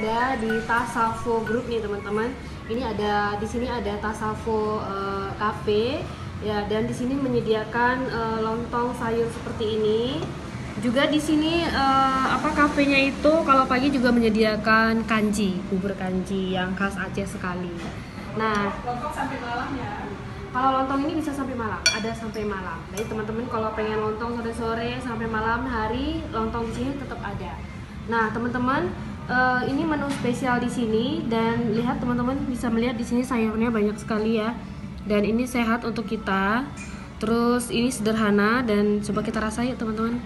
ada di Tasavvo Group nih teman-teman. Ini ada di sini ada Tasavvo Cafe ya, dan di sini menyediakan lontong sayur seperti ini. Juga di sini kafenya itu kalau pagi juga menyediakan kanji, bubur kanji yang khas Aceh sekali. Nah, Lontong sampai malam ya. kalau lontong ini bisa sampai malam, ada sampai malam. Jadi teman-teman kalau pengen lontong sore-sore sampai malam hari, lontong di sini tetap ada. Nah, teman-teman, ini menu spesial di sini, dan lihat teman-teman bisa melihat di sini sayurnya banyak sekali ya. Dan ini sehat untuk kita. Terus ini sederhana dan coba kita rasa yuk teman-teman.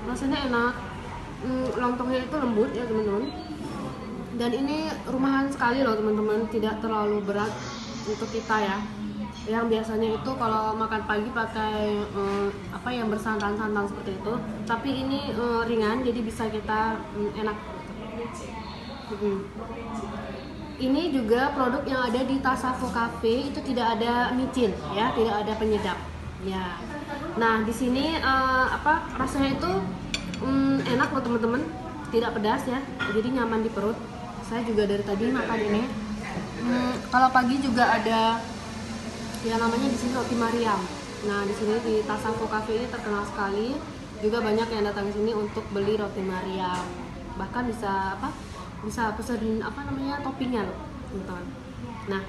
Rasanya enak. Lontongnya itu lembut ya teman-teman. Dan ini rumahan sekali loh teman-teman, tidak terlalu berat untuk kita ya. Yang biasanya itu kalau makan pagi pakai yang bersantan-santan seperti itu, tapi ini ringan jadi bisa kita enak. Ini juga produk yang ada di Tasavvo Cafe, itu tidak ada micin ya, tidak ada penyedap ya. Nah, di sini rasanya itu enak loh teman-teman, tidak pedas ya, jadi nyaman di perut. Saya juga dari tadi makan ini. Kalau pagi juga ada yang namanya di sini roti Mariam. Nah, di sini di Tasavvo Cafe ini terkenal sekali. Juga banyak yang datang ke sini untuk beli roti Mariam. Bahkan bisa pesen toppingnya loh, teman-teman. Nah,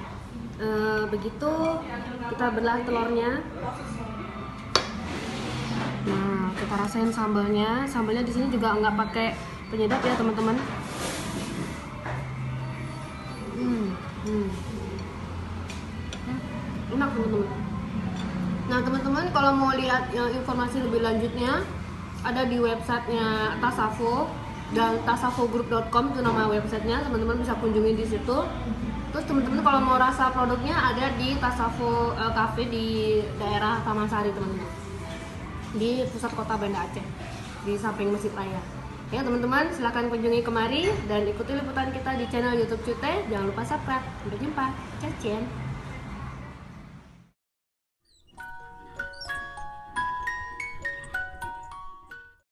begitu kita belah telurnya. Nah, kita rasain sambalnya. Sambalnya di sini juga nggak pakai penyedap ya, teman-teman. Enak teman-teman. Nah teman-teman, kalau mau lihat yang informasi lebih lanjutnya ada di websitenya Tasavvo, dan tasavvogroup.com itu nama websitenya, teman-teman bisa kunjungi di situ. Terus teman-teman kalau mau rasa produknya ada di Tasavvo Cafe di daerah Taman Sari teman-teman, di pusat kota Banda Aceh, di samping Masjid Raya. Ya teman-teman, silahkan kunjungi kemari dan ikuti liputan kita di channel YouTube Cute. Jangan lupa subscribe. Sampai jumpa. Ciao.